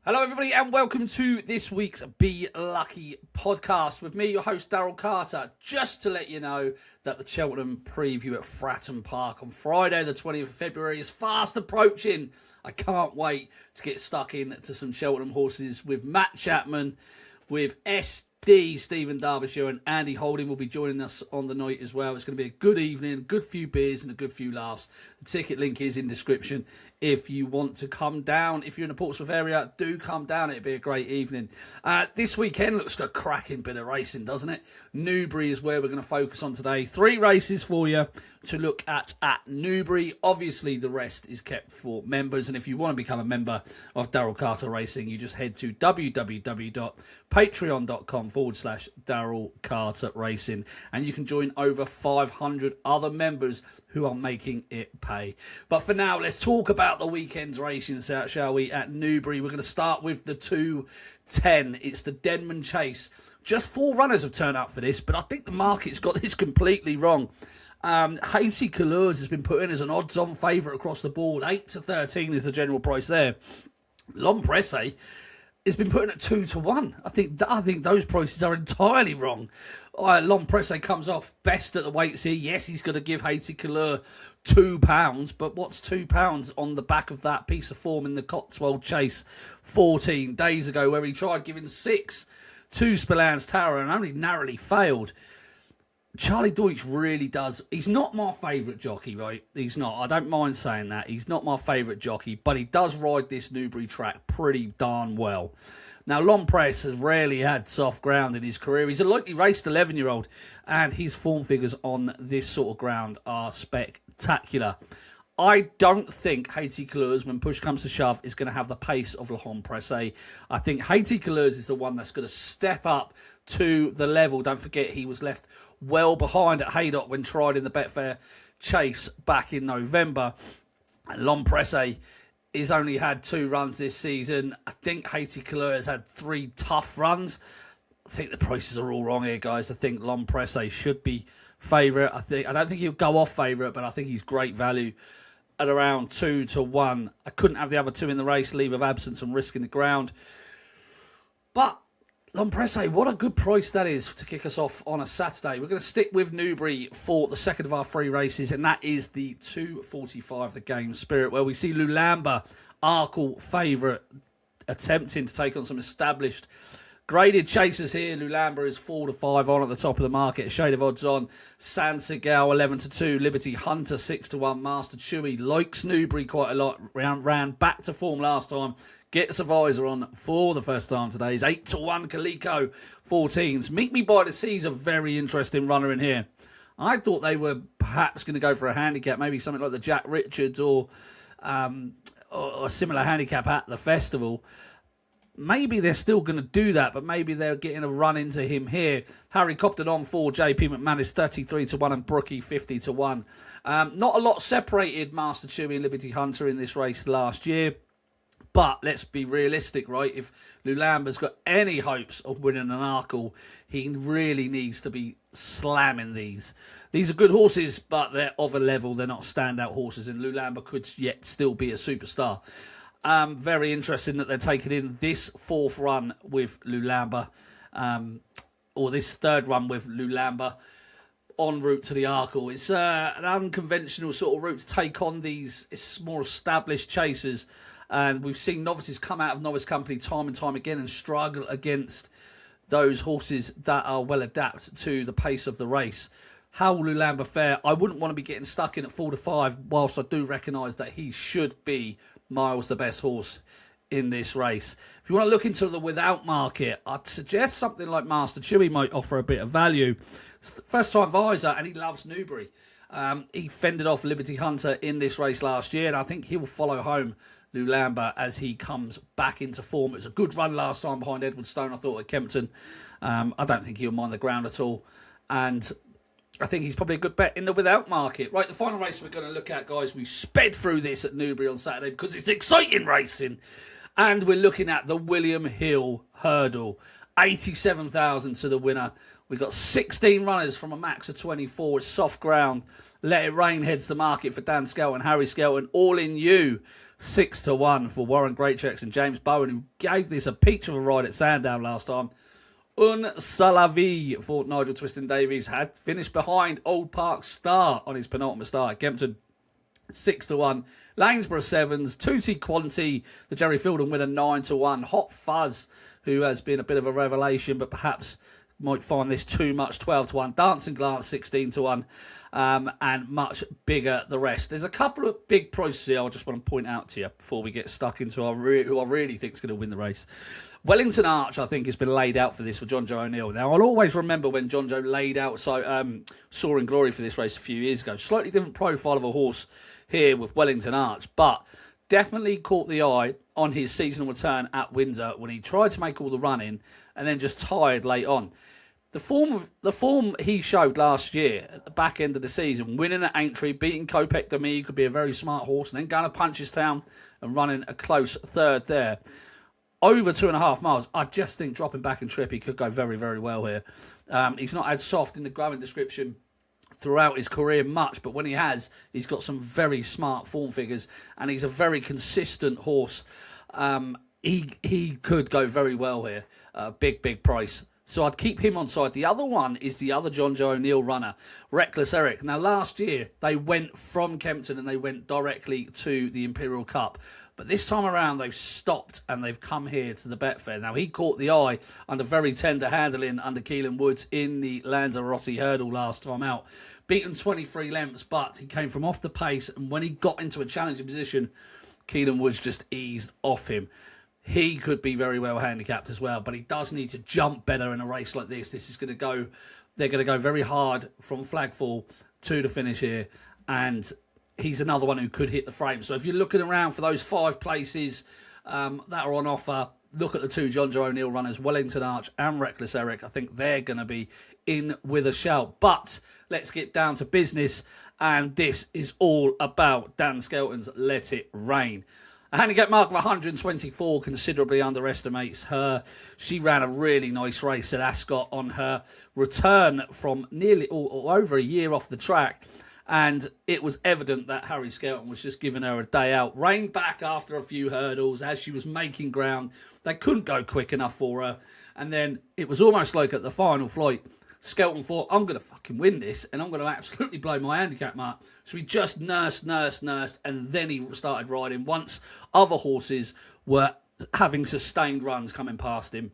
Hello, everybody, and welcome to this week's Be Lucky podcast with me, your host, Daryl Carter. Just to let you know that the Cheltenham preview at Fratton Park on Friday, the 20th of February, is fast approaching. I can't wait to get stuck into some Cheltenham horses with Matt Chapman, with SD, Stephen Derbyshire, and Andy Holding will be joining us on the night as well. It's going to be a good evening, a good few beers and a good few laughs. The ticket link is in description. If you want to come down, if you're in the Portsmouth area, do come down. It'd be a great evening. This weekend looks like a cracking bit of racing, doesn't it? Newbury is where we're going to focus on today. 3 races for you to look at Newbury. Obviously, the rest is kept for members. And if you want to become a member of Daryl Carter Racing, you just head to www.patreon.com/Daryl Carter Racing. And you can join over 500 other members who are making it pay. But for now, let's talk about the weekend's racing, shall we, at Newbury. We're going to start with the 2:10. It's the Denman Chase. Just 4 runners have turned up for this, but I think the market's got this completely wrong. Haiti Couleurs has been put in as an odds-on favourite across the board. 8-13 is the general price there. L'Empresse has been put in at 2-1. I think those prices are entirely wrong. L'Empresse comes off best at the weights here. Yes, he's going to give Haiti Couleurs £2, but what's £2 on the back of that piece of form in the Cotswold Chase 14 days ago, where he tried giving 6 to Spillans Tower and only narrowly failed? Charlie Deutsch really does. He's not my favourite jockey, right? He's not. I don't mind saying that. He's not my favourite jockey, but he does ride this Newbury track pretty darn well. Now, L'Empresse has rarely had soft ground in his career. He's a lightly raced 11-year-old, and his form figures on this sort of ground are spectacular. I don't think Haiti Couleurs, when push comes to shove, is going to have the pace of L'Empresse. I think Haiti Couleurs is the one that's going to step up to the level. Don't forget, he was left well behind at Haydock when tried in the Betfair Chase back in November. And L'Empresse has only had 2 runs this season. I think Haiti Couleurs has had 3 tough runs. I think the prices are all wrong here, guys. I think L'Empresse should be favourite. I don't think he'll go off favourite, but I think he's great value at around 2-1. I couldn't have the other 2 in the race, leave of absence and risking the ground. But L'Empresse, what a good price that is to kick us off on a Saturday. We're going to stick with Newbury for the second of our 3 races, and that is the 2:45, the Game Spirit, where we see Lulamba, Arkle favourite, attempting to take on some established graded chasers here. Lulamba is 4-5 on at the top of the market, a shade of odds on. San Segal 11-2, Liberty Hunter 6-1. Master Chewy likes Newbury quite a lot. Ran back to form last time. Gets a visor on for the first time today. He's 8-1. Calico 14s. Meet Me by the Sea's a very interesting runner in here. I thought they were perhaps going to go for a handicap, maybe something like the Jack Richards or a similar handicap at the festival. Maybe they're still going to do that, but maybe they're getting a run into him here. Harry Copton on 4, JP McManus 33-1, and Brookie 50-1. Not a lot separated Master Chewy and Liberty Hunter in this race last year. But let's be realistic, right? If Lulamba's got any hopes of winning an Arkle, he really needs to be slamming these. These are good horses, but they're of a level. They're not standout horses, and Lulamba could yet still be a superstar. Very interesting that they're taking in this 4th run with Lulamba, or this 3rd run with Lulamba en route to the Arkle. It's an unconventional sort of route to take on these more established chasers. And we've seen novices come out of novice company time and time again and struggle against those horses that are well adapted to the pace of the race. How will Lulamba fare? I wouldn't want to be getting stuck in at 4-5, whilst I do recognise that he should be miles the best horse in this race. If you want to look into the without market, I'd suggest something like Master Chewy might offer a bit of value. First time visor, and he loves Newbury. He fended off Liberty Hunter in this race last year, and I think he will follow home Lulamba as he comes back into form. It was a good run last time behind Edward Stone, I thought, at Kempton. I don't think he'll mind the ground at all. And I think he's probably a good bet in the without market. Right, the final race we're going to look at, guys, we sped through this at Newbury on Saturday because it's exciting racing. And we're looking at the William Hill Hurdle. 87,000 to the winner. We've got 16 runners from a max of 24. It's soft ground. Let It Rain heads the market for Dan Skelton, Harry Skelton. All In You, 6-1 for Warren Greatchecks and James Bowen, who gave this a peach of a ride at Sandown last time. Un Salavi for Nigel Twiston Davies had finished behind Old Park Star on his penultimate start at Kempton. 6-1. Lanesborough Sevens, Tutti Quanti, the Jerry Fielden winner, 9-1. Hot Fuzz, who has been a bit of a revelation, but perhaps might find this too much, 12-1. Dancing Glance, 16-1. And much bigger the rest. There's a couple of big prices here I just want to point out to you before we get stuck into who I really think is going to win the race. Wellington Arch, I think, has been laid out for this for John Joe O'Neill. Now, I'll always remember when John Joe laid out Soaring Glory for this race a few years ago. Slightly different profile of a horse here with Wellington Arch, but definitely caught the eye on his seasonal return at Windsor when he tried to make all the running and then just tired late on. The form he showed last year at the back end of the season, winning at Aintree, beating Kopek Demi, could be a very smart horse, and then going to Punchestown and running a close third there. Over 2.5 miles, I just think dropping back in trip, he could go very, very well here. He's not had soft in the growing description throughout his career much, but when he has, he's got some very smart form figures, and he's a very consistent horse. He could go very well here. Big price. So I'd keep him on side. The other one is the other John Joe O'Neill runner, Reckless Eric. Now, last year, they went from Kempton and they went directly to the Imperial Cup. But this time around, they've stopped and they've come here to the Betfair. Now, he caught the eye under very tender handling under Keelan Woods in the Lanzarote hurdle last time out. Beaten 23 lengths, but he came from off the pace. And when he got into a challenging position, Keelan Woods just eased off him. He could be very well handicapped as well, but he does need to jump better in a race like this. They're going to go very hard from Flagfall to the finish here, and he's another one who could hit the frame. So if you're looking around for those 5 places that are on offer, look at the 2 John Joe O'Neill runners, Wellington Arch and Reckless Eric. I think they're going to be in with a shout. But let's get down to business, and this is all about Dan Skelton's Let It Rain. A handicap mark of 124 considerably underestimates her. She ran a really nice race at Ascot on her return from nearly or over a year off the track. And it was evident that Harry Skelton was just giving her a day out. Reined back after a few hurdles as she was making ground. They couldn't go quick enough for her. And then it was almost like at the final flight, Skelton thought, I'm going to fucking win this and I'm going to absolutely blow my handicap mark. So he just nursed, and then he started riding once other horses were having sustained runs coming past him.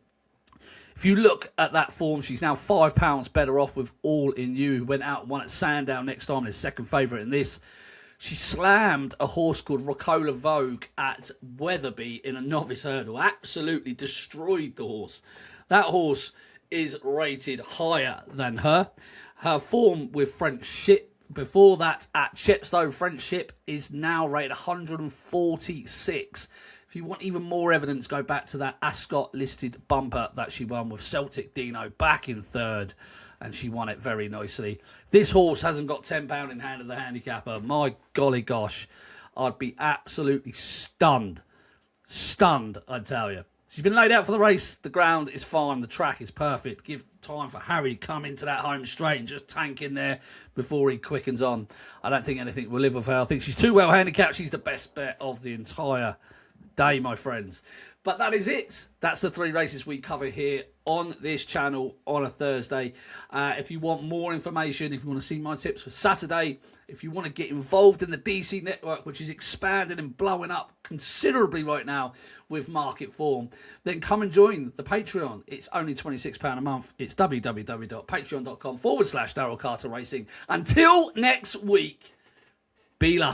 If you look at that form, she's now £5 better off with All In You, who went out and won at Sandown next time, his second favourite in this. She slammed a horse called Rocola Vogue at Wetherby in a novice hurdle. Absolutely destroyed the horse. That horse is rated higher than her. Her form with French Ship before that at Chepstow, French Ship, is now rated 146. If you want even more evidence, go back to that Ascot listed bumper that she won with Celtic Dino back in third, and she won it very nicely. This horse hasn't got £10 in hand of the handicapper. My golly gosh, I'd be absolutely stunned. Stunned, I tell you. She's been laid out for the race. The ground is fine. The track is perfect. Give time for Harry to come into that home straight and just tank in there before he quickens on. I don't think anything will live with her. I think she's too well handicapped. She's the best bet of the entire day, my friends. But that is it. That's the 3 races we cover here on this channel on a Thursday. If you want more information, if you want to see my tips for Saturday, if you want to get involved in the DC network, which is expanding and blowing up considerably right now with market form, then come and join the Patreon. It's only £26 a month. It's www.patreon.com/Daryl Carter Racing. Until next week, be lucky.